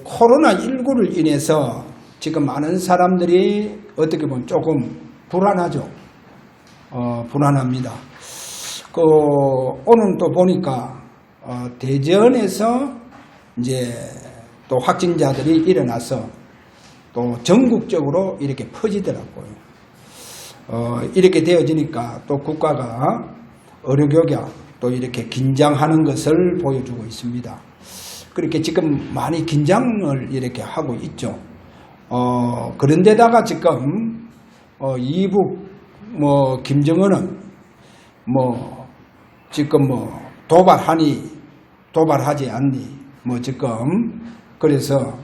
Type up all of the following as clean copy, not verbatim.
코로나19를 인해서 지금 많은 사람들이 어떻게 보면 조금 불안하죠. 불안합니다. 오늘 또 보니까 대전에서 이제 또 확진자들이 일어나서 또 전국적으로 이렇게 퍼지더라고요. 이렇게 되어지니까 또 국가가 의료교가 또 이렇게 긴장하는 것을 보여주고 있습니다. 그렇게 지금 많이 긴장을 이렇게 하고 있죠. 그런데다가 지금 이북 김정은은 지금 도발하지 않니 지금 그래서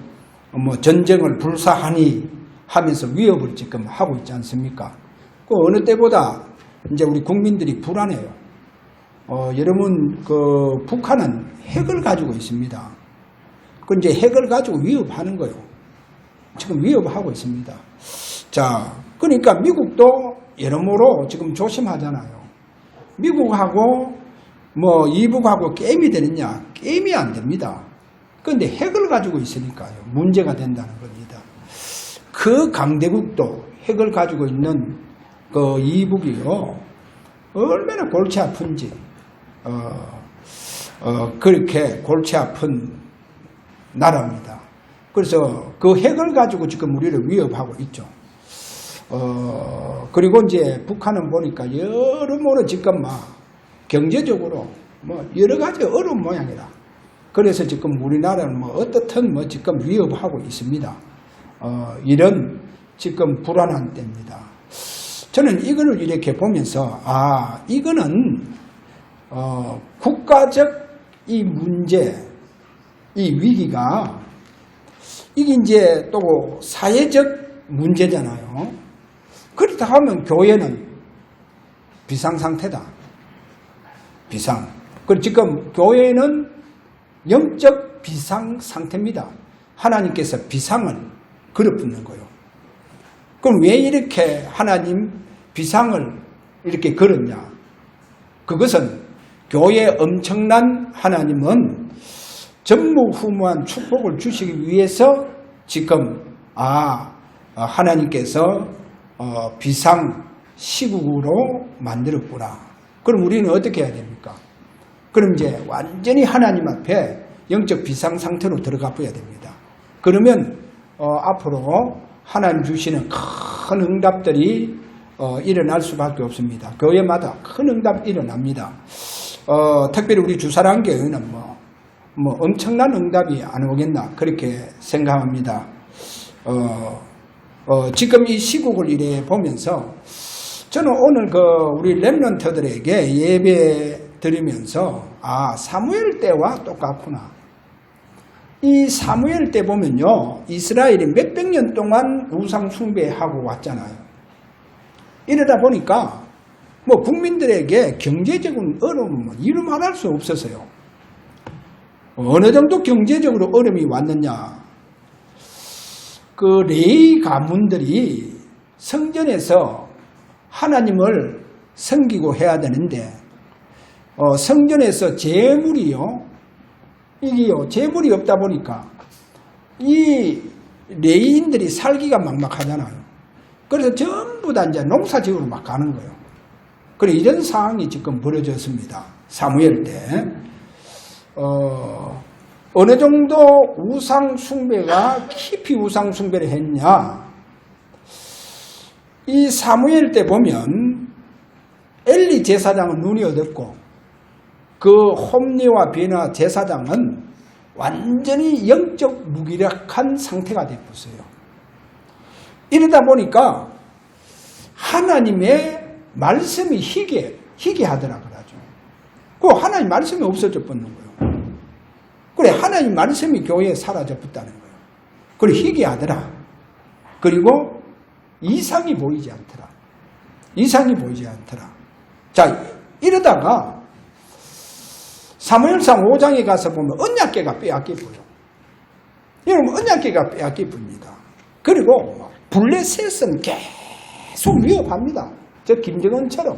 전쟁을 불사하니 하면서 위협을 지금 하고 있지 않습니까? 어느 때보다 이제 우리 국민들이 불안해요. 여러분 북한은 핵을 가지고 있습니다. 이제 핵을 가지고 위협하는 거예요. 지금 위협하고 있습니다. 자, 그러니까 미국도 여러모로 지금 조심하잖아요. 미국하고 이북하고 게임이 되느냐? 게임이 안 됩니다. 그런데 핵을 가지고 있으니까요. 문제가 된다는 겁니다. 그 강대국도 핵을 가지고 있는 이북이요. 얼마나 골치 아픈지. 그렇게 골치 아픈 나라입니다. 그래서 그 핵을 가지고 지금 우리를 위협하고 있죠. 그리고 이제 북한은 보니까 여러모로 지금 경제적으로 여러 가지 어려운 모양이라. 그래서 지금 우리나라는 어떻든 지금 위협하고 있습니다. 이런 지금 불안한 때입니다. 저는 이거를 이렇게 보면서 이거는 국가적 이 문제, 이 위기가 이게 이제 또 사회적 문제잖아요. 그렇다 하면 교회는 비상상태다. 비상. 그리고 지금 교회는 영적 비상상태입니다. 하나님께서 비상을 걸어붙는 거예요. 그럼 왜 이렇게 하나님 비상을 이렇게 걸었냐? 그것은 교회에 엄청난 하나님은 전무후무한 축복을 주시기 위해서 지금 하나님께서 비상 시국으로 만들었구나. 그럼 우리는 어떻게 해야 됩니까? 그럼 이제 완전히 하나님 앞에 영적 비상 상태로 들어가 봐야 됩니다. 그러면 앞으로 하나님 주시는 큰 응답들이 일어날 수밖에 없습니다. 교회마다 큰 응답이 일어납니다. 특별히 우리 주사랑교회는 엄청난 응답이 안 오겠나 그렇게 생각합니다. 지금 이 시국을 이래 보면서 저는 오늘 우리 렘넌트들에게 예배 드리면서 사무엘 때와 똑같구나. 이 사무엘 때 보면요, 이스라엘이 몇백 년 동안 우상 숭배하고 왔잖아요. 이러다 보니까 국민들에게 경제적인 어려움 이루 말할 수 없었어요. 어느 정도 경제적으로 어려움이 왔느냐? 레위 가문들이 성전에서 하나님을 섬기고 해야 되는데 성전에서 제물이요. 제물이 없다 보니까 이 레위인들이 살기가 막막하잖아요. 그래서 전부 다 이제 농사지으러 막 가는 거예요. 그래 이런 상황이 지금 벌어졌습니다. 사무엘 때. 어느 정도 우상 숭배가 깊이 우상 숭배를 했냐? 이 사무엘 때 보면 엘리 제사장은 눈이 어둡고 홈리와 비나 제사장은 완전히 영적 무기력한 상태가 되었어요. 이러다 보니까 하나님의 말씀이 희귀하더라 그러죠. 하나님 말씀이 없어져 버리는 거예요. 그래 하나님 말씀이 교회에 사라져 버렸다는 거예요. 그래 희귀하더라. 그리고 이상이 보이지 않더라. 이상이 보이지 않더라. 자, 이러다가 사무엘상 5장에 가서 보면 언약궤가 빼앗겨 보여. 여러분 언약궤가 빼앗겨 봅니다. 그리고 블레셋은 계속 위협합니다. 저 김정은처럼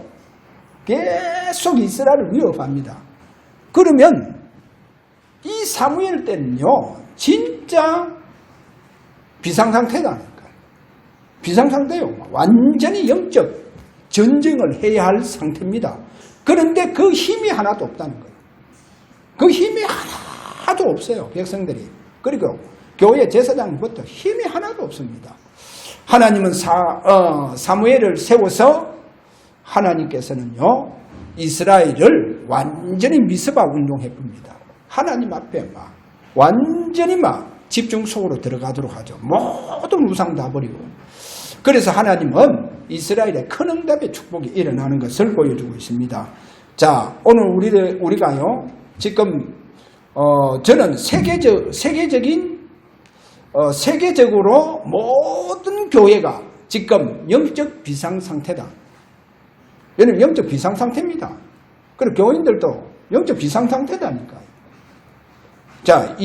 계속 이스라엘을 위협합니다. 그러면 이 사무엘 때는요, 진짜 비상상태다니까. 비상상태요. 완전히 영적 전쟁을 해야 할 상태입니다. 그런데 그 힘이 하나도 없다는 거예요. 그 힘이 하나도 없어요. 백성들이. 그리고 교회 제사장부터 힘이 하나도 없습니다. 하나님은 사무엘을 세워서 하나님께서는요, 이스라엘을 완전히 미스바 운동해봅니다. 하나님 앞에 막 완전히 막 집중 속으로 들어가도록 하죠. 모든 우상 다 버리고. 그래서 하나님은 이스라엘의 큰 응답의 축복이 일어나는 것을 보여주고 있습니다. 자, 오늘 우리가요, 지금 저는 세계적으로 모든 교회가 지금 영적 비상상태다. 왜냐면 영적 비상상태입니다. 그리고 교인들도 영적 비상상태다니까요. 자,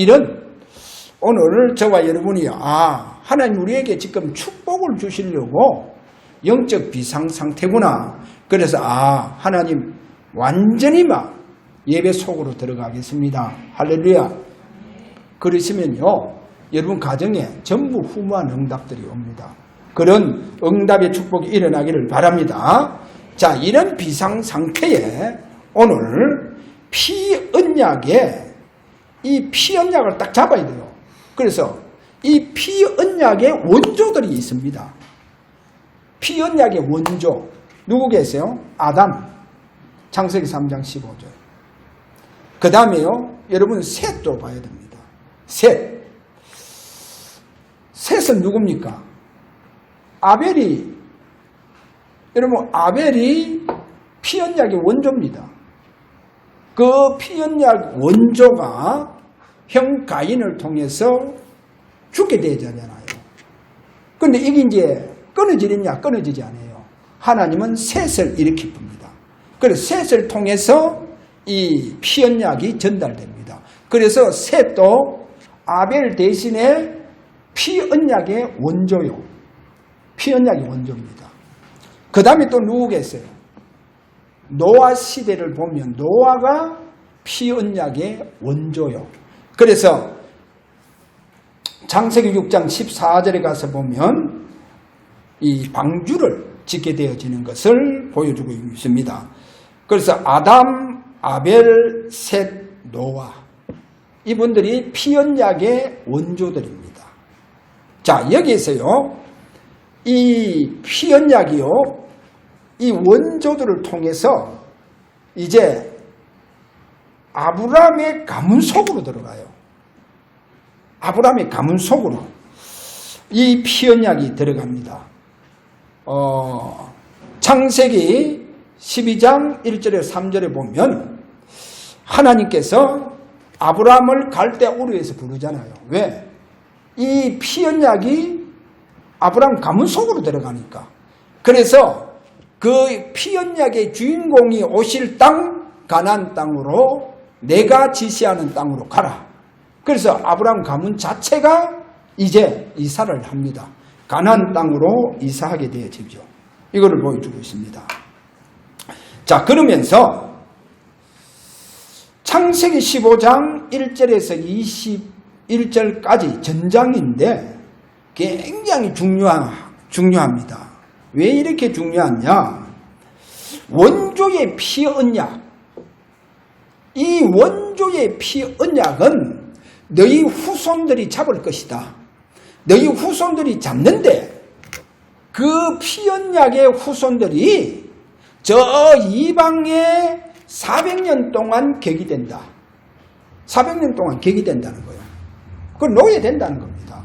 오늘 저와 여러분이 하나님 우리에게 지금 축복을 주시려고 영적 비상상태구나. 그래서 하나님 완전히 막 예배 속으로 들어가겠습니다. 할렐루야. 그러시면요, 여러분 가정에 전부 후무한 응답들이 옵니다. 그런 응답의 축복이 일어나기를 바랍니다. 자, 이런 비상상태에 오늘 이 피언약을 딱 잡아야 돼요. 그래서 이 피언약의 원조들이 있습니다. 피언약의 원조 누구 계세요? 아담. 창세기 3장 15절. 그 다음에요, 여러분 셋도 봐야 됩니다. 셋은 누굽니까? 여러분 아벨이 피언약의 원조입니다. 그 피언약 원조가 형 가인을 통해서 죽게 되잖아요. 그런데 이게 이제 끊어지느냐? 끊어지지 않아요. 하나님은 셋을 일으킵니다. 그래서 셋을 통해서 이 피언약이 전달됩니다. 그래서 셋도 아벨 대신에 피언약의 원조요. 피언약의 원조입니다. 그 다음에 또 누구 계세요? 노아 시대를 보면 노아가 피언약의 원조요. 그래서 창세기 6장 14절에 가서 보면 이 방주를 짓게 되어지는 것을 보여주고 있습니다. 그래서 아담, 아벨, 셋, 노아, 이분들이 피언약의 원조들입니다. 자, 여기에서요, 이 피언약이요, 이 원조들을 통해서 이제 아브라함의 가문 속으로 들어가요. 아브라함의 가문 속으로 이 피언약이 들어갑니다. 창세기 12장 1절에 3절에 보면 하나님께서 아브라함을 갈대 우르에서 부르잖아요. 왜? 이 피언약이 아브라함 가문 속으로 들어가니까. 그래서 그 피언약의 주인공이 오실 땅, 가나안 땅으로, 내가 지시하는 땅으로 가라. 그래서 아브라함 가문 자체가 이제 이사를 합니다. 가나안 땅으로 이사하게 되어지죠. 이거를 보여주고 있습니다. 자, 그러면서 창세기 15장 1절에서 21절까지 전장인데 굉장히 중요합니다. 왜 이렇게 중요하냐? 원조의 피언약. 이 원조의 피언약은 너희 후손들이 잡을 것이다. 너희 후손들이 잡는데 그 피언약의 후손들이 저 이방에 400년 동안 격이된다. 400년 동안 격이된다는 거예요. 그걸 놓아야 된다는 겁니다.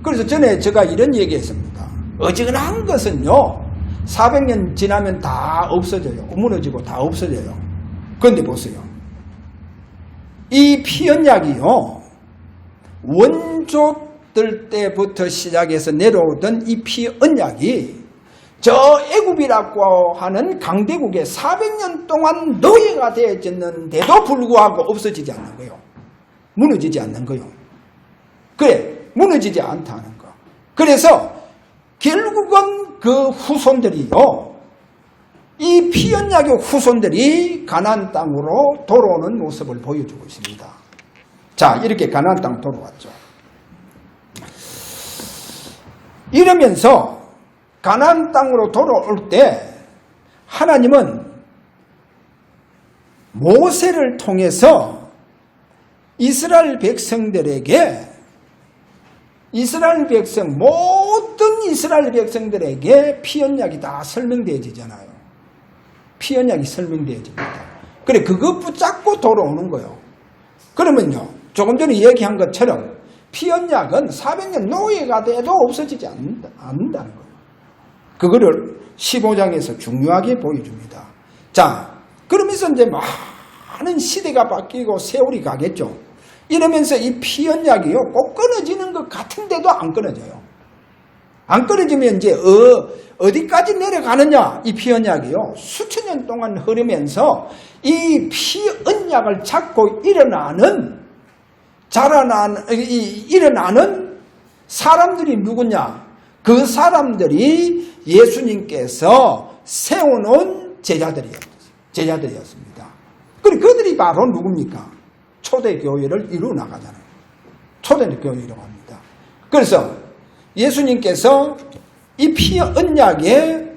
그래서 전에 제가 이런 얘기했습니다. 어지간한 것은요, 400년 지나면 다 없어져요. 무너지고 다 없어져요. 그런데 보세요. 이 피언약이요, 원조들 때부터 시작해서 내려오던 이 피언약이 저 애굽이라고 하는 강대국에 400년 동안 노예가 되어졌는데도 불구하고 없어지지 않는 거예요. 무너지지 않는 거예요. 그래, 무너지지 않다는 거. 그래서 결국은 그 후손들이요, 이 피언약의 후손들이 가나안 땅으로 돌아오는 모습을 보여주고 있습니다. 자, 이렇게 가나안 땅 돌아왔죠. 이러면서 가나안 땅으로 돌아올 때 하나님은 모세를 통해서 이스라엘 백성들에게 모든 이스라엘 백성들에게 피언약이 다 설명되어지잖아요. 피언약이 설명되어집니다. 그래, 그거 붙잡고 돌아오는 거예요. 그러면요, 조금 전에 얘기한 것처럼 피언약은 400년 노예가 돼도 없어지지 않는다는 거예요. 그거를 15장에서 중요하게 보여줍니다. 자, 그러면서 이제 많은 시대가 바뀌고 세월이 가겠죠. 이러면서 이 피언약이요, 꼭 끊어지는 것 같은데도 안 끊어져요. 안 끊어지면 이제 어디까지 내려가느냐, 이 피언약이요. 수천 년 동안 흐르면서 이 피언약을 잡고 일어나는 사람들이 누구냐? 그 사람들이 예수님께서 세워놓은 제자들이었습니다. 그리고 그들이 바로 누굽니까? 초대교회를 이루어 나가잖아요. 초대교회라고 합니다. 그래서 예수님께서 이 피 언약의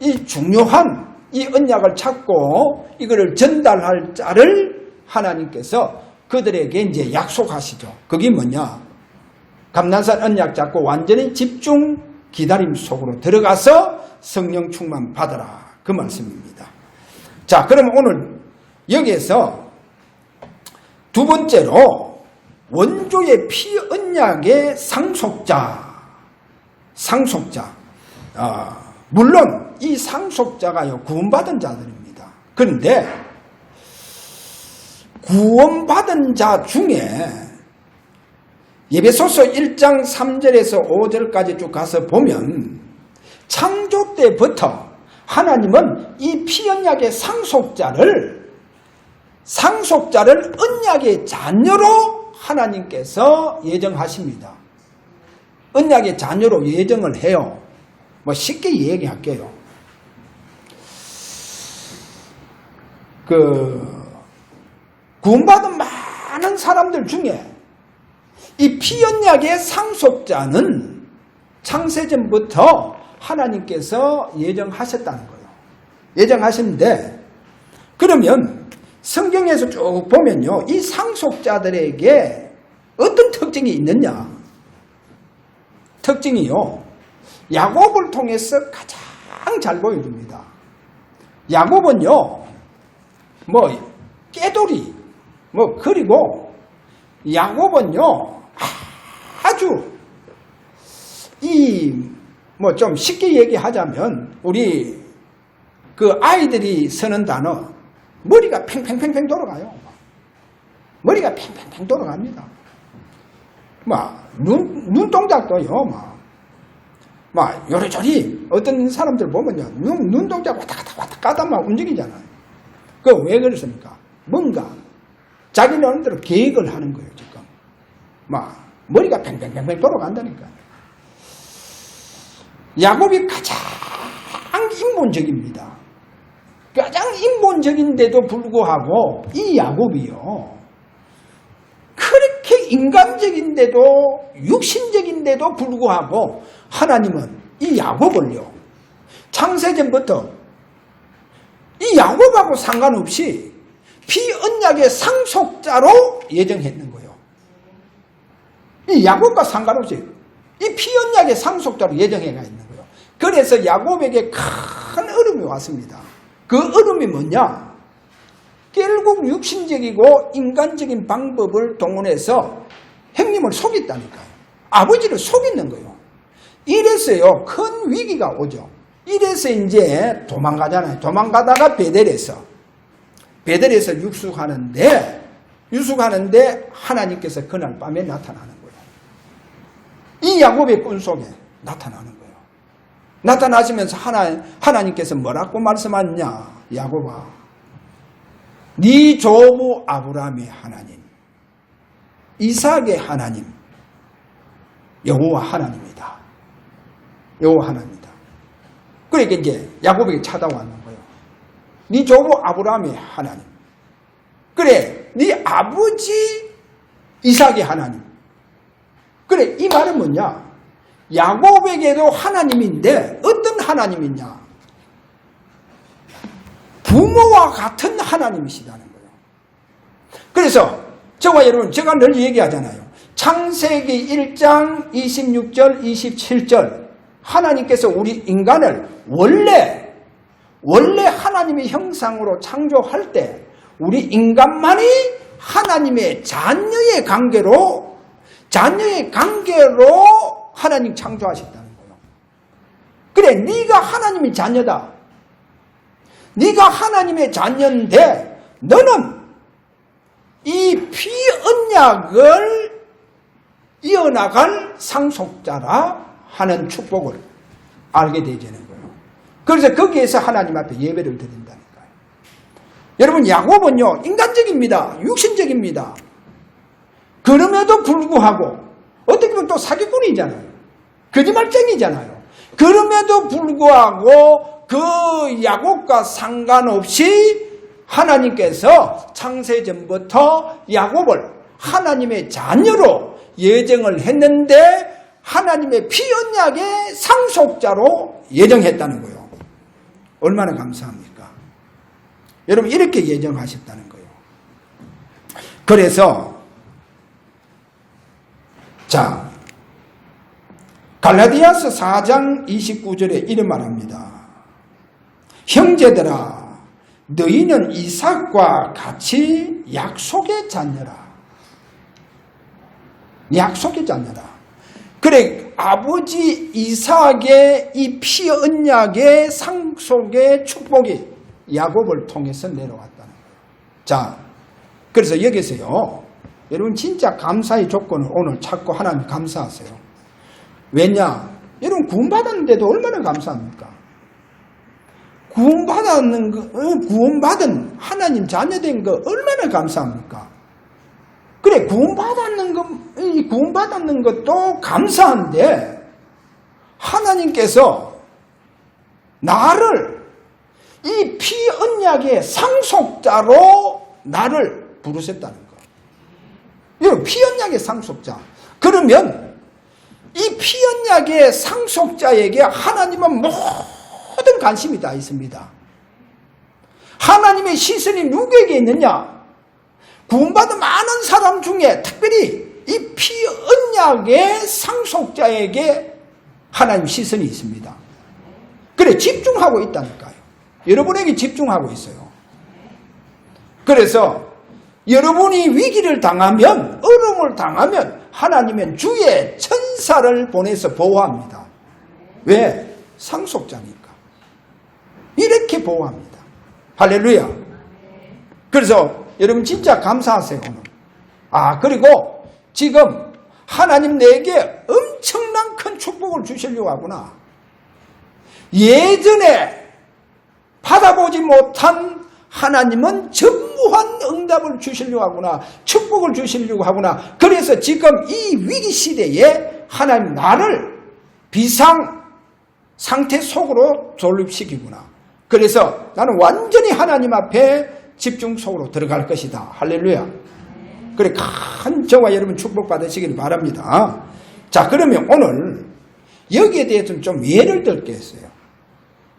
이 중요한 이 언약을 찾고 이거를 전달할 자를 하나님께서 그들에게 이제 약속하시죠. 그게 뭐냐? 감난산 언약 잡고 완전히 집중 기다림 속으로 들어가서 성령 충만 받아라. 그 말씀입니다. 자, 그럼 오늘 여기에서 두 번째로 원조의 피 언약의 상속자. 물론 이 상속자가요, 구원받은 자들입니다. 그런데 구원받은 자 중에 에베소서 1장 3절에서 5절까지 쭉 가서 보면 창조 때부터 하나님은 이 피언약의 상속자를 언약의 자녀로 하나님께서 예정하십니다. 언약의 자녀로 예정을 해요. 쉽게 얘기할게요. 구원받은 많은 사람들 중에 이 피언약의 상속자는 창세전부터 하나님께서 예정하셨다는 거예요. 예정하셨는데, 그러면 성경에서 쭉 보면요, 이 상속자들에게 어떤 특징이 있느냐? 특징이요, 야곱을 통해서 가장 잘 보여줍니다. 야곱은요, 깨돌이, 그리고 야곱은요, 아주 좀 쉽게 얘기하자면 우리 아이들이 쓰는 단어, 머리가 팽팽팽팽 돌아가요. 머리가 팽팽팽 돌아갑니다. 눈동작도요, 요리조리 어떤 사람들 보면요, 눈동작 왔다 갔다 막 움직이잖아요. 그거 왜 그렇습니까? 뭔가 자기 나름대로 계획을 하는 거예요, 지금. 머리가 팽팽팽팽 돌아간다니까. 야곱이 가장 인본적입니다. 가장 인본적인데도 불구하고 이 야곱이요, 그렇게 인간적인데도 육신적인데도 불구하고 하나님은 이 야곱을요, 창세전부터 이 야곱하고 상관없이 피언약의 상속자로 예정했는 거예요. 이 야곱과 상관없이 이 피언약의 상속자로 예정해가 있는 거예요. 그래서 야곱에게 큰 어려움이 왔습니다. 그 어려움이 뭐냐? 결국 육신적이고 인간적인 방법을 동원해서 형님을 속였다니까요. 아버지를 속이는 거예요. 이래서요, 큰 위기가 오죠. 이래서 이제 도망가잖아요. 도망가다가 베델에서 유숙하는데 하나님께서 그날 밤에 나타나는 거예요. 이 야곱의 꿈 속에 나타나는 거예요. 나타나시면서 하나님께서 뭐라고 말씀하느냐? 야곱아, 네 조부 아브라함의 하나님, 이삭의 하나님, 여호와 하나님이다. 여호와 하나님이다. 그러니까 이제 야곱에게 찾아왔는 거예요. 네 조부 아브라함의 하나님. 그래, 네 아버지 이삭의 하나님. 그래, 이 말은 뭐냐? 야곱에게도 하나님인데 어떤 하나님이냐? 부모와 같은 하나님이시다는 거예요. 그래서 저와 여러분, 제가 늘 얘기하잖아요. 창세기 1장 26절 27절 하나님께서 우리 인간을 원래 하나님의 형상으로 창조할 때 우리 인간만이 하나님의 자녀의 관계로 하나님 창조하셨다는 거예요. 그래, 네가 하나님의 자녀다. 네가 하나님의 자녀인데 너는 이 피언약을 이어나갈 상속자라 하는 축복을 알게 되지는 거예요. 그래서 거기에서 하나님 앞에 예배를 드린다는 거예요. 여러분, 야곱은요 인간적입니다. 육신적입니다. 그럼에도 불구하고 어떻게 보면 또 사기꾼이잖아요. 거짓말쟁이잖아요. 그럼에도 불구하고 그 야곱과 상관없이 하나님께서 창세전부터 야곱을 하나님의 자녀로 예정을 했는데 하나님의 피언약의 상속자로 예정했다는 거예요. 얼마나 감사합니까? 여러분, 이렇게 예정하셨다는 거예요. 그래서 자, 갈라디아서 4장 29절에 이런 말합니다. 형제들아, 너희는 이삭과 같이 약속의 자녀라. 약속의 자녀라. 그래, 아버지 이삭의 이 피 언약의 상속의 축복이 야곱을 통해서 내려왔다는 거예요. 자, 그래서 여기서요, 여러분 진짜 감사의 조건을 오늘 찾고 하나님 감사하세요. 왜냐? 여러분 구원받았는데도 얼마나 감사합니까? 구원받은 하나님 자녀된 거 얼마나 감사합니까? 그래, 구원받았는 것도 감사한데 하나님께서 나를 이 피 언약의 상속자로 나를 부르셨다는 거. 이 피 언약의 상속자. 그러면 이 피 언약의 상속자에게 하나님은 모든 관심이 다 있습니다. 하나님의 시선이 누구에게 있느냐? 구원받은 많은 사람 중에 특별히 이 피 언약의 상속자에게 하나님 시선이 있습니다. 그래, 집중하고 있다니까요. 여러분에게 집중하고 있어요. 그래서 여러분이 위기를 당하면, 어려움을 당하면 하나님은 주의 천사를 보내서 보호합니다. 왜? 상속자니까. 이렇게 보호합니다. 할렐루야. 그래서 여러분 진짜 감사하세요, 오늘. 그리고 지금 하나님 내게 엄청난 큰 축복을 주시려고 하구나. 예전에 받아보지 못한 하나님은 전무한 응답을 주시려고 하구나. 축복을 주시려고 하구나. 그래서 지금 이 위기 시대에 하나님 나를 비상 상태 속으로 돌입시키구나. 그래서 나는 완전히 하나님 앞에 집중 속으로 들어갈 것이다. 할렐루야. 그래, 큰 저와 여러분 축복 받으시길 바랍니다. 자, 그러면 오늘 여기에 대해서는 좀 예를 들게 했어요.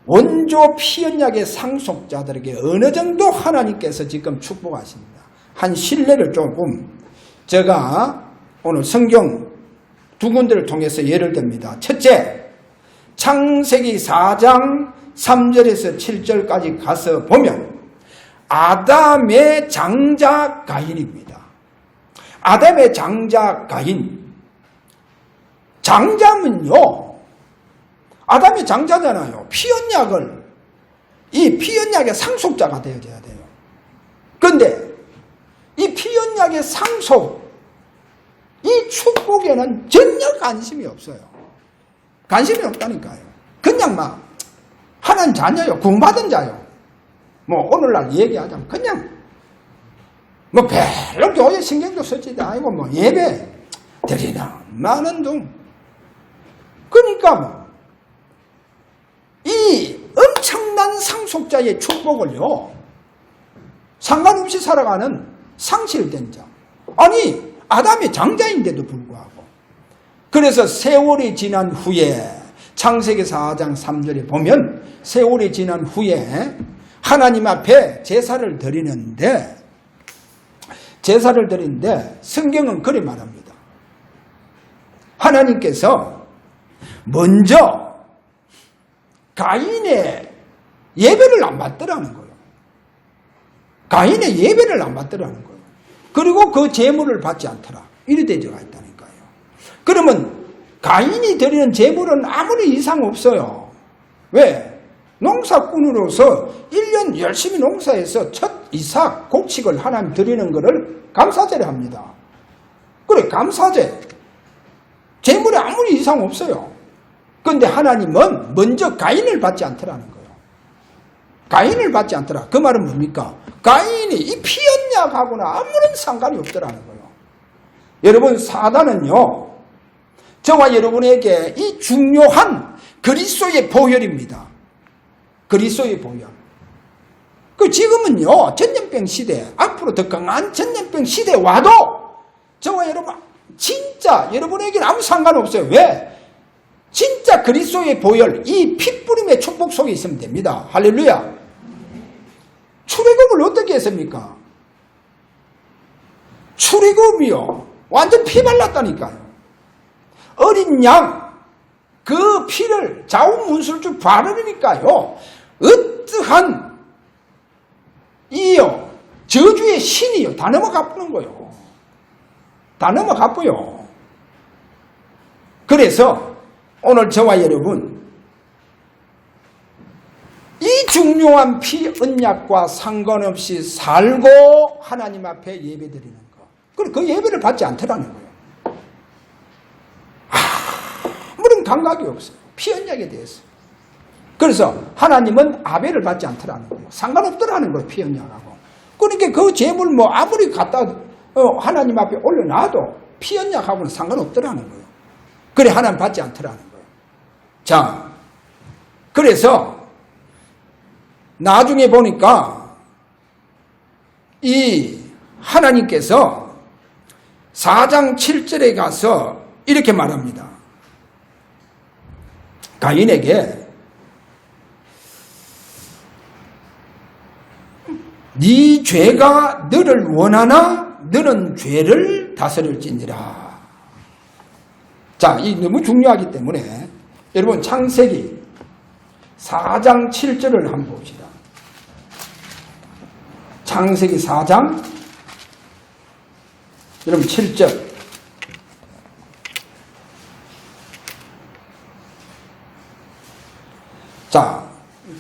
원조 피언약의 상속자들에게 어느 정도 하나님께서 지금 축복하십니다. 한 신뢰를 조금 제가 오늘 성경 두 군데를 통해서 예를 듭니다. 첫째, 창세기 4장 3절에서 7절까지 가서 보면 아담의 장자 가인입니다. 아담의 장자 가인. 장자면요, 아담의 장자잖아요. 피언약을, 이 피언약의 상속자가 되어져야 돼요. 그런데 이 피언약의 상속, 이 축복에는 전혀 관심이 없어요. 관심이 없다니까요. 그냥 막 하나님 자녀요, 구원받은 자요. 뭐 오늘날 얘기하자면 그냥 뭐 별로 교회 신경도 쓰지도 아니고 뭐 예배 드리나 많은 둥. 그러니까 뭐 이 엄청난 상속자의 축복을요 상관없이 살아가는 상실된 자. 아니, 아담의 장자인데도 불구하고. 그래서 세월이 지난 후에 창세기 4장 3절에 보면 세월이 지난 후에 하나님 앞에 제사를 드리는데 성경은 그리 말합니다. 하나님께서 먼저 가인의 예배를 안 받더라는 거예요. 가인의 예배를 안 받더라는 거예요. 그리고 그 제물을 받지 않더라. 이래 되어가 있다니까요. 그러면 가인이 드리는 제물은 아무리 이상 없어요. 왜? 농사꾼으로서 1년 열심히 농사해서 첫 이삭, 곡식을 하나님 드리는 것을 감사제를 합니다. 그래, 감사제. 제물에 아무리 이상 없어요. 그런데 하나님은 먼저 가인을 받지 않더라는 거예요. 가인을 받지 않더라. 그 말은 뭡니까? 가인이 이 피언약하고는 아무런 상관이 없더라는 거예요. 여러분, 사단은요, 저와 여러분에게 이 중요한 그리스도의 보혈입니다. 그리스도의 보혈. 그 지금은요, 전염병 시대, 앞으로 더 강한 전염병 시대에 와도 저와 여러분, 진짜 여러분에게는 아무 상관없어요. 왜? 진짜 그리스도의 보혈, 이 핏부림의 축복 속에 있으면 됩니다. 할렐루야. 출애굽을 어떻게 했습니까? 출애굽이요, 완전 피 발랐다니까요. 어린 양, 그 피를 좌우문술주 바르니까요, 어떠한 이요, 저주의 신이요, 다 넘어가쁘는 거요. 다 넘어가쁘요. 그래서 오늘 저와 여러분, 이 중요한 피 언약과 상관없이 살고 하나님 앞에 예배드리는 거. 그리고 그 예배를 받지 않더라는 거예요. 아무런 감각이 없어요. 피 언약에 대해서. 그래서 하나님은 아벨을 받지 않더라는 거예요. 상관없더라는 거예요. 피 언약하고. 그러니까 그 제물 뭐 아무리 갖다 하나님 앞에 올려놔도 피 언약하고는 상관없더라는 거예요. 그래, 하나님 받지 않더라는 거예요. 자, 그래서 나중에 보니까 이 하나님께서 4장 7절에 가서 이렇게 말합니다. 가인에게 네 죄가 너를 원하나 너는 죄를 다스릴지니라. 자, 이 너무 중요하기 때문에 여러분, 창세기 4장 7절을 한번 봅시다. 창세기 4장 여러분 7절. 자,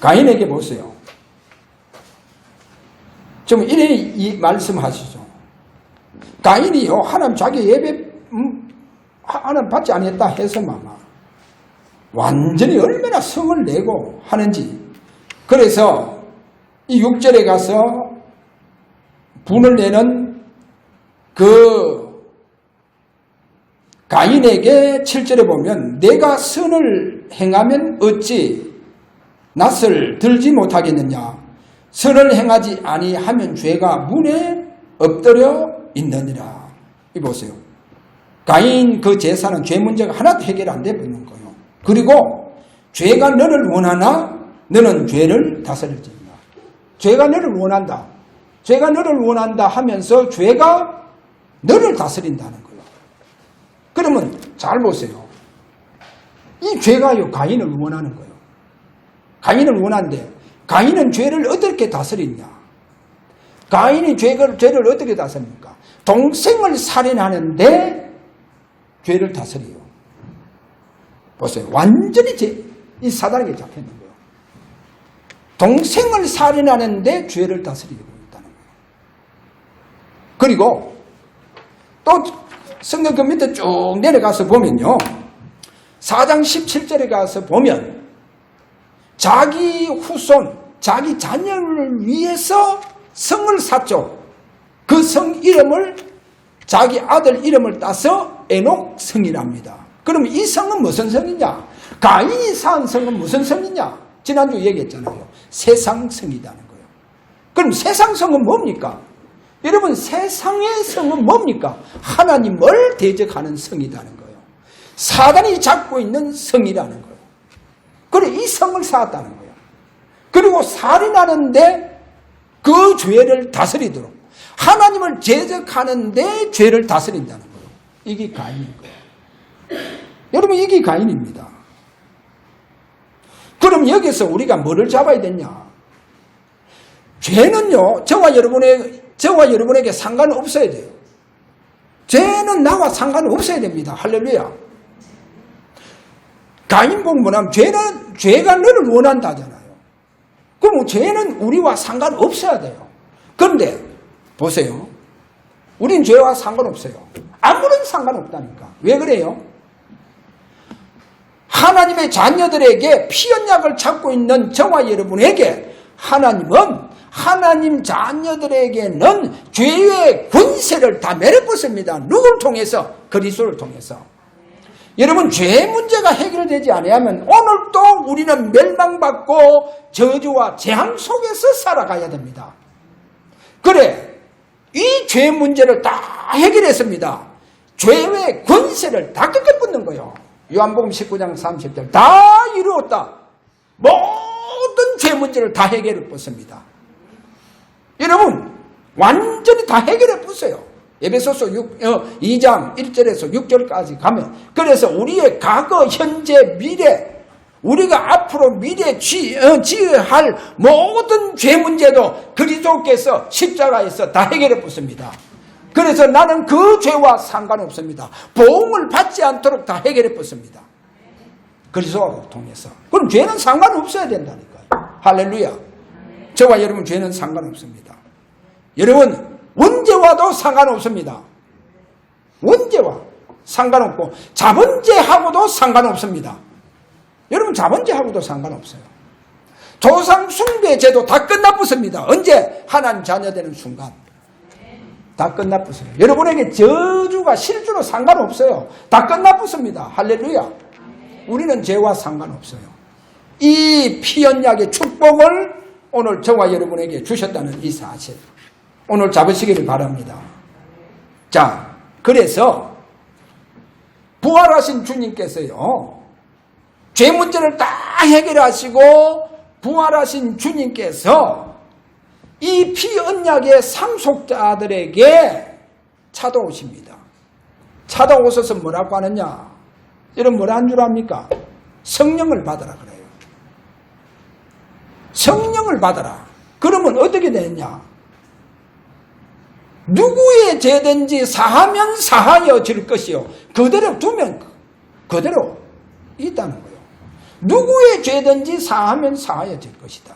가인에게 보세요. 좀 이래 이 말씀하시죠. 가인이요, 하나님 자기 예배 하나님 받지 않았다 해서만 완전히 얼마나 성을 내고 하는지. 그래서 이 6절에 가서 분을 내는 그 가인에게 7절에 보면 내가 선을 행하면 어찌 낯을 들지 못하겠느냐. 선을 행하지 아니하면 죄가 문에 엎드려 있느니라. 이 보세요. 가인 그 제사는 죄 문제가 하나도 해결 안 되고 있는 거예요. 그리고 죄가 너를 원하나 너는 죄를 다스릴지니라. 죄가 너를 원한다. 죄가 너를 원한다 하면서 죄가 너를 다스린다는 거예요. 그러면 잘 보세요. 이 죄가요, 가인을 원하는 거예요. 가인을 원하는데 가인은 죄를 어떻게 다스리냐? 가인이 죄를 어떻게 다스립니까? 동생을 살인하는데 죄를 다스려요. 보세요. 완전히 이 사단에게 잡혔는 거예요. 동생을 살인하는데 죄를 다스리고 있다는 거예요. 그리고 또 성경 그 밑에 쭉 내려가서 보면요. 4장 17절에 가서 보면 자기 후손, 자기 자녀를 위해서 성을 샀죠. 그 성 이름을 자기 아들 이름을 따서 에녹 성이랍니다. 그럼 이 성은 무슨 성이냐? 가인이 쌓은 성은 무슨 성이냐? 지난주 얘기했잖아요. 세상 성이라는 거예요. 그럼 세상 성은 뭡니까? 여러분, 세상의 성은 뭡니까? 하나님을 대적하는 성이라는 거예요. 사단이 잡고 있는 성이라는 거예요. 그래, 이 성을 쌓았다는 거예요. 그리고 살인하는데 그 죄를 다스리도록, 하나님을 대적하는데 죄를 다스린다는 거예요. 이게 가인인 거예요. 여러분, 이게 가인입니다. 그럼 여기서 우리가 뭐를 잡아야 되냐? 죄는요, 저와 여러분에게 상관없어야 돼요. 죄는 나와 상관없어야 됩니다. 할렐루야. 가인 보면 죄가 너를 원한다잖아요. 그럼 죄는 우리와 상관없어야 돼요. 그런데 보세요. 우린 죄와 상관없어요. 아무런 상관없다니까. 왜 그래요? 하나님의 자녀들에게 피언약을 찾고 있는 저와 여러분에게 하나님은 하나님 자녀들에게는 죄의 권세를 다 내려붓습니다. 누굴 통해서? 그리스도를 통해서. 여러분, 죄 문제가 해결되지 않으면 오늘도 우리는 멸망받고 저주와 재앙 속에서 살아가야 됩니다. 그래, 이 죄 문제를 다 해결했습니다. 죄의 권세를 다 꺾어붙는 거예요. 요한복음 19장 30절 다 이루었다. 모든 죄 문제를 다 해결해 붓습니다. 여러분, 완전히 다 해결해 보세요. 에베소서 2장 1절에서 6절까지 가면, 그래서 우리의 과거, 현재, 미래, 우리가 앞으로 미래에 지어야 할 모든 죄 문제도 그리스도께서 십자가에서 다 해결해 붓습니다. 그래서 나는 그 죄와 상관없습니다. 보응을 받지 않도록 다 해결해 붓습니다. 그리스도를 통해서. 그럼 죄는 상관없어야 된다니까요. 할렐루야. 저와 여러분, 죄는 상관없습니다. 여러분, 언제와도 상관없습니다. 언제와 상관없고 자본죄하고도 상관없습니다. 여러분, 자본죄하고도 상관없어요. 조상 숭배죄도 다 끝나붙습니다. 언제? 하나님 자녀 되는 순간 다 끝나붙어요. 여러분에게 저주가 실주로 상관없어요. 다 끝나붙습니다. 할렐루야. 우리는 죄와 상관없어요. 이 피언약의 축복을 오늘 저와 여러분에게 주셨다는 이 사실, 오늘 잡으시기를 바랍니다. 자, 그래서 부활하신 주님께서요, 죄 문제를 다 해결하시고 부활하신 주님께서 이 피언약의 상속자들에게 찾아오십니다. 찾아오셔서 뭐라고 하느냐? 여러분, 뭐라 한 줄 압니까? 성령을 받아라 그래요. 성령을 받아라. 그러면 어떻게 되느냐? 누구의 죄든지 사하면 사하여질 것이요, 그대로 두면 그대로 있다는 거예요. 누구의 죄든지 사하면 사하여질 것이다.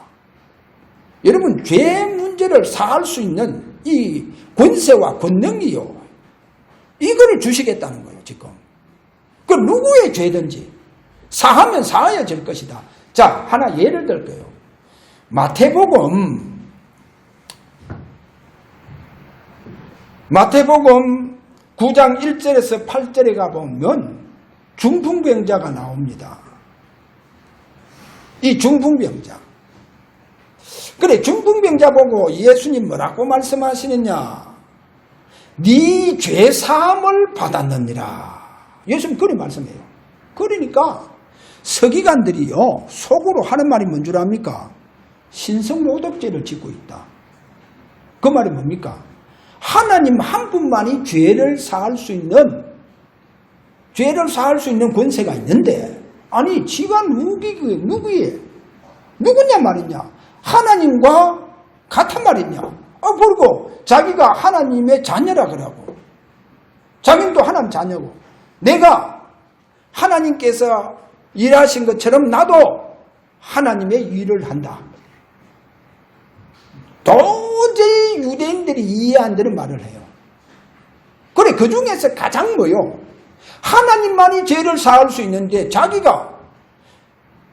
여러분, 죄 문제를 사할 수 있는 이 권세와 권능이요, 이거를 주시겠다는 거예요. 지금 그 누구의 죄든지 사하면 사하여질 것이다. 자, 하나 예를 들게요. 마태복음 9장 1절에서 8절에 가보면 중풍병자가 나옵니다. 이 중풍병자. 그래, 중풍병자 보고 예수님 뭐라고 말씀하시느냐? 네 죄사함을 받았느니라. 예수님 그리 말씀해요. 그러니까 서기관들이요, 속으로 하는 말이 뭔 줄 압니까? 신성모독죄를 짓고 있다. 그 말이 뭡니까? 하나님 한 분만이 죄를 사할 수 있는 권세가 있는데, 아니 지가 누구냐 말이냐? 하나님과 같은 말이냐? 그리고 자기가 하나님의 자녀라 그러고, 자기는 또 하나님 자녀고, 내가 하나님께서 일하신 것처럼 나도 하나님의 일을 한다. 도저히 유대인들이 이해 안 되는 말을 해요. 그래, 그 중에서 가장 뭐요? 하나님만이 죄를 사할 수 있는데 자기가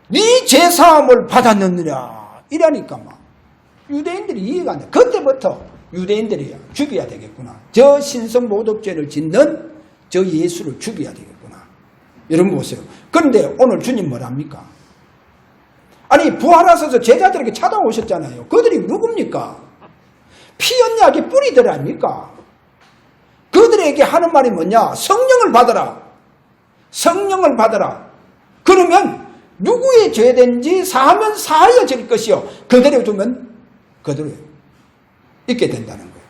네 죄사함을 받았느니라 이러니까 막 유대인들이 이해가 안 돼. 그때부터 유대인들이 죽여야 되겠구나. 저 신성모독죄를 짓는 저 예수를 죽여야 되겠구나. 여러분 보세요. 그런데 오늘 주님 뭐랍니까? 아니 부활하셔서 제자들에게 찾아오셨잖아요. 그들이 누굽니까? 피 언약의 뿌리들 아닙니까? 그들에게 하는 말이 뭐냐? 성령을 받아라. 성령을 받아라. 그러면 누구의 죄든지 사하면 사하여질 것이요. 그대로 두면 그대로 있게 된다는 거예요.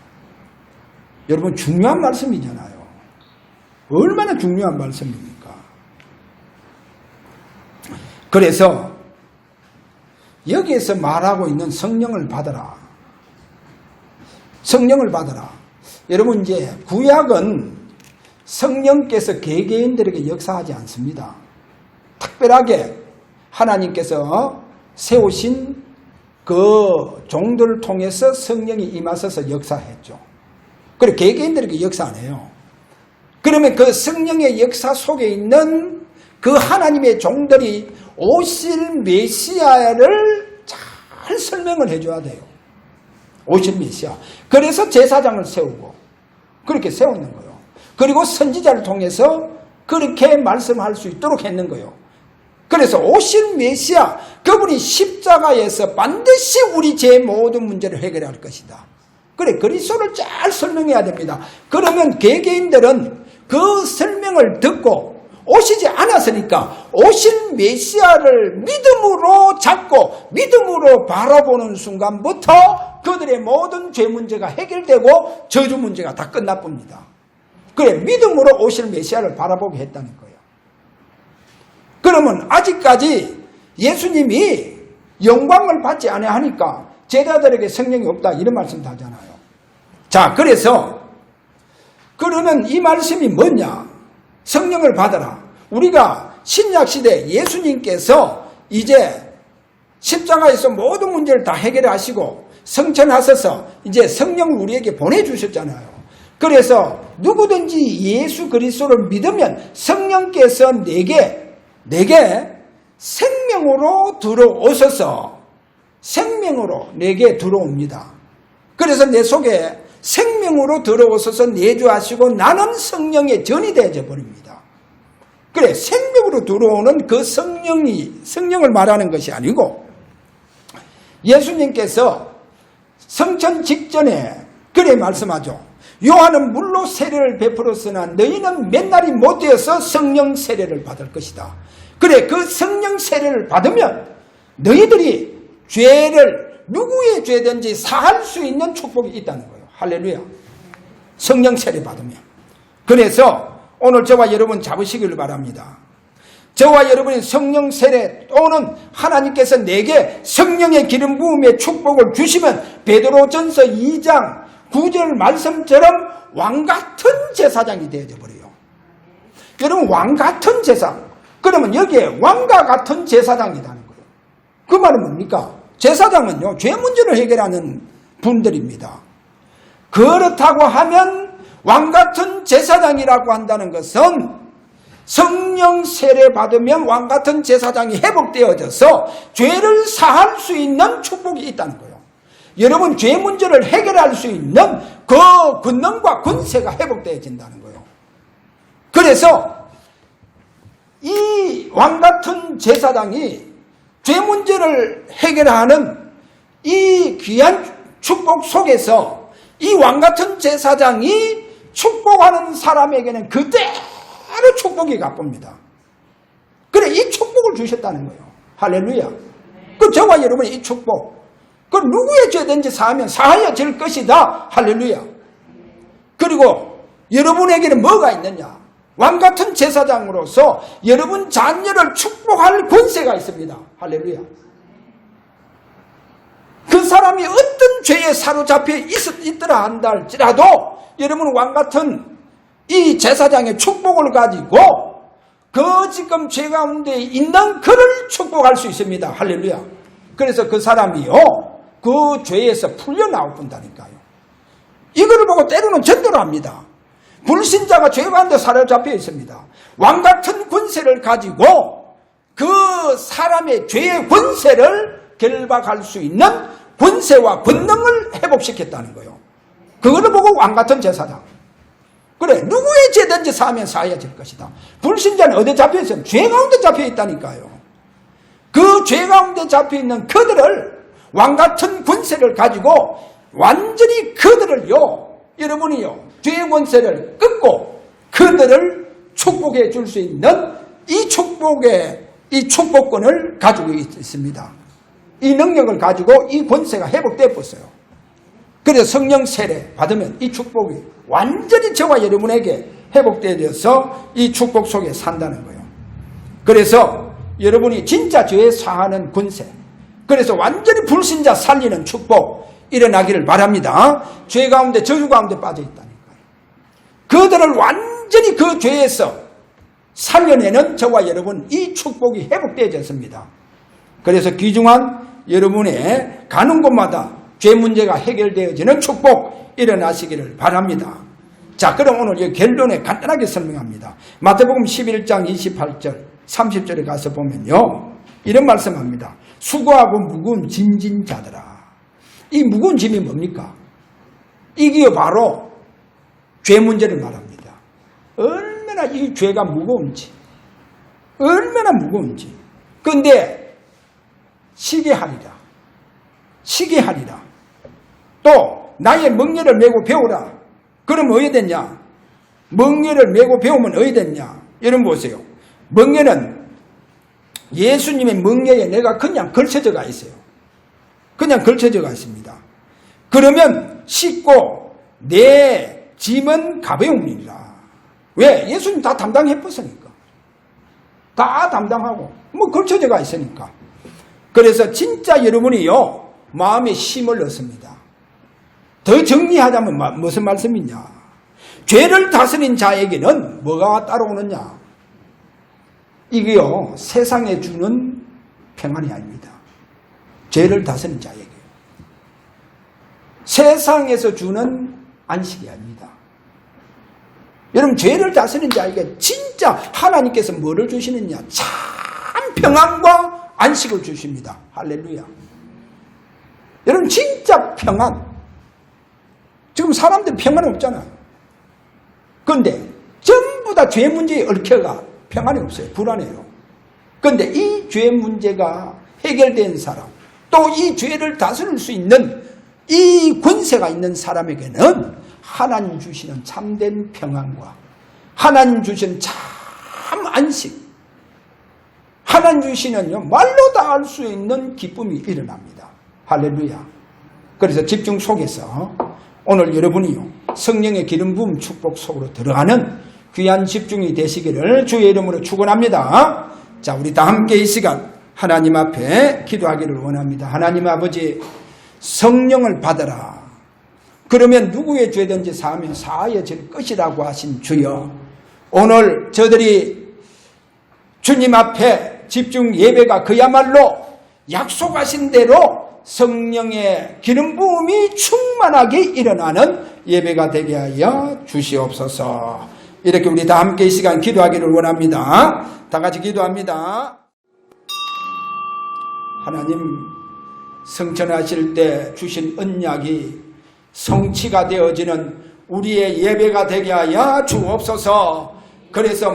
여러분 중요한 말씀이잖아요. 얼마나 중요한 말씀입니까? 그래서 여기에서 말하고 있는 성령을 받아라. 성령을 받아라. 여러분 이제 구약은 성령께서 개개인들에게 역사하지 않습니다. 특별하게 하나님께서 세우신 그 종들을 통해서 성령이 임하셔서 역사했죠. 그래 개개인들에게 역사 안 해요. 그러면 그 성령의 역사 속에 있는 그 하나님의 종들이 오실 메시아를 잘 설명을 해줘야 돼요. 오실 메시아. 그래서 제사장을 세우고 그렇게 세우는 거예요. 그리고 선지자를 통해서 그렇게 말씀할 수 있도록 했는 거예요. 그래서 오실 메시아, 그분이 십자가에서 반드시 우리 죄 모든 문제를 해결할 것이다. 그래 그리스도를 잘 설명해야 됩니다. 그러면 개개인들은 그 설명을 듣고 오시지 않았으니까 오신 메시아를 믿음으로 잡고 믿음으로 바라보는 순간부터 그들의 모든 죄 문제가 해결되고 저주 문제가 다 끝나봅니다. 그래 믿음으로 오실 메시아를 바라보게 했다는 거예요. 그러면 아직까지 예수님이 영광을 받지 않아 하니까 제자들에게 성령이 없다 이런 말씀도 하잖아요. 자 그래서 그러면 이 말씀이 뭐냐? 성령을 받아라. 우리가 신약시대 예수님께서 이제 십자가에서 모든 문제를 다 해결하시고 성천하셔서 이제 성령을 우리에게 보내주셨잖아요. 그래서 누구든지 예수 그리스도를 믿으면 성령께서 내게 생명으로 들어오셔서 생명으로 내게 들어옵니다. 그래서 내 속에 생명으로 들어오셔서 내주하시고 나는 성령의 전이 되어져 버립니다. 그래 생명으로 들어오는 그 성령을 말하는 것이 아니고 예수님께서 성천 직전에 그래 말씀하죠. 요한은 물로 세례를 베풀었으나 너희는 맨날이 못 되어서 성령 세례를 받을 것이다. 그래 그 성령 세례를 받으면 너희들이 죄를 누구의 죄든지 사할 수 있는 축복이 있다는 거예요. 할렐루야. 성령 세례 받으면. 그래서 오늘 저와 여러분 잡으시기를 바랍니다. 저와 여러분이 성령 세례 또는 하나님께서 내게 성령의 기름 부음의 축복을 주시면 베드로전서 2장 9절 말씀처럼 왕같은 제사장이 되어져 버려요. 여러분 왕같은 제사장. 그러면 여기에 왕과 같은 제사장이라는 거예요. 그 말은 뭡니까? 제사장은요 죄 문제를 해결하는 분들입니다. 그렇다고 하면 왕같은 제사장이라고 한다는 것은 성령 세례 받으면 왕같은 제사장이 회복되어져서 죄를 사할 수 있는 축복이 있다는 거예요. 여러분 죄 문제를 해결할 수 있는 그 권능과 권세가 회복되어진다는 거예요. 그래서 이 왕같은 제사장이 죄 문제를 해결하는 이 귀한 축복 속에서 이 왕같은 제사장이 축복하는 사람에게는 그대로 축복이 갚습니다. 그래 이 축복을 주셨다는 거예요. 할렐루야. 그 저와 여러분이 이 축복 그 누구의 죄든지 사하면 사하여질 것이다. 할렐루야. 그리고 여러분에게는 뭐가 있느냐? 왕같은 제사장으로서 여러분 자녀를 축복할 권세가 있습니다. 할렐루야. 그 사람이 어떤 죄에 사로잡혀 있더라 한다 할지라도 여러분 왕같은 이 제사장의 축복을 가지고 그 지금 죄 가운데 있는 그를 축복할 수 있습니다. 할렐루야. 그래서 그 사람이요 그 죄에서 풀려 나온다니까요. 이거를 보고 때로는 전도를 합니다. 불신자가 죄 가운데 사로잡혀 있습니다. 왕같은 권세를 가지고 그 사람의 죄의 권세를 결박할 수 있는 권세와 권능을 회복시켰다는 거예요. 그거를 보고 왕같은 제사장. 그래 누구의 죄든지 사하면 사해질 것이다. 불신자는 어디에 잡혀 있어요? 죄 가운데 잡혀 있다니까요. 그 죄 가운데 잡혀 있는 그들을 왕같은 권세를 가지고 완전히 그들을요, 여러분이요, 죄의 권세를 끊고 그들을 축복해 줄 수 있는 이 축복권을 가지고 있습니다. 이 능력을 가지고 이 권세가 회복되어 버렸어요. 그래서 성령 세례 받으면 이 축복이 완전히 저와 여러분에게 회복되어서 이 축복 속에 산다는 거예요. 그래서 여러분이 진짜 죄 사하는 권세, 그래서 완전히 불신자 살리는 축복 일어나기를 바랍니다. 죄 가운데, 저주 가운데 빠져 있다니까요. 그들을 완전히 그 죄에서 살려내는 저와 여러분, 이 축복이 회복되어졌습니다. 그래서 귀중한 여러분의 가는 곳마다 죄 문제가 해결되어지는 축복 일어나시기를 바랍니다. 자, 그럼 오늘 이 결론에 간단하게 설명합니다. 마태복음 11장 28절 30절에 가서 보면요, 이런 말씀합니다. 수고하고 무거운 짐진 자들아. 이 무거운 짐이 뭡니까? 이게 바로 죄 문제를 말합니다. 얼마나 이 죄가 무거운지, 얼마나 무거운지. 그런데 쉬게 하리라. 쉬게 하리라. 또 나의 멍에를 메고 배우라. 그럼 어디 됐냐? 멍에를 메고 배우면 어디 됐냐? 여러분 보세요. 멍에는 예수님의 멍에에 내가 그냥 걸쳐져 가 있어요. 그냥 걸쳐져 가 있습니다. 그러면 씻고 내 짐은 가벼우니라. 왜? 예수님 다 담당해버렸으니까. 다 담당하고 뭐 걸쳐져 가 있으니까. 그래서 진짜 여러분이요, 마음에 힘을 얻습니다. 더 정리하자면 무슨 말씀이냐? 죄를 다스린 자에게는 뭐가 따라오느냐? 이게요, 세상에 주는 평안이 아닙니다. 죄를 다스린 자에게. 세상에서 주는 안식이 아닙니다. 여러분, 죄를 다스린 자에게 진짜 하나님께서 뭐를 주시느냐? 참 평안과 안식을 주십니다. 할렐루야. 여러분, 진짜 평안. 지금 사람들 평안이 없잖아요. 그런데 전부 다 죄 문제에 얽혀가 평안이 없어요. 불안해요. 그런데 이 죄 문제가 해결된 사람, 또 이 죄를 다스릴 수 있는 이 권세가 있는 사람에게는 하나님 주시는 참된 평안과 하나님 주시는 참 안식, 하나님 주시는요, 말로 다 알 수 있는 기쁨이 일어납니다. 할렐루야. 그래서 집중 속에서 오늘 여러분이요, 성령의 기름 부음 축복 속으로 들어가는 귀한 집중이 되시기를 주의 이름으로 축원합니다. 자, 우리 다 함께 이 시간 하나님 앞에 기도하기를 원합니다. 하나님 아버지, 성령을 받아라. 그러면 누구의 죄든지 사하면 사하여질 것이라고 하신 주여, 오늘 저들이 주님 앞에 집중 예배가 그야말로 약속하신 대로 성령의 기름 부음이 충만하게 일어나는 예배가 되게 하여 주시옵소서. 이렇게 우리 다 함께 이 시간 기도하기를 원합니다. 다 같이 기도합니다. 하나님, 성천하실 때 주신 언약이 성취가 되어지는 우리의 예배가 되게 하여 주옵소서. 그래서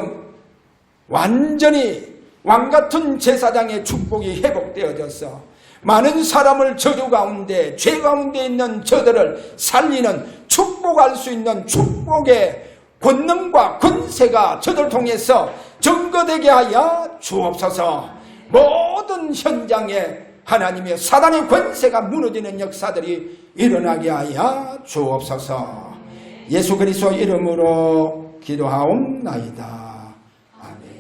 완전히 왕같은 제사장의 축복이 회복되어져서 많은 사람을 저주 가운데, 죄 가운데 있는 저들을 살리는, 축복할 수 있는 축복의 권능과 권세가 저들 통해서 증거되게 하여 주옵소서. 모든 현장에 하나님의 사단의 권세가 무너지는 역사들이 일어나게 하여 주옵소서. 예수 그리스도 이름으로 기도하옵나이다. 아멘.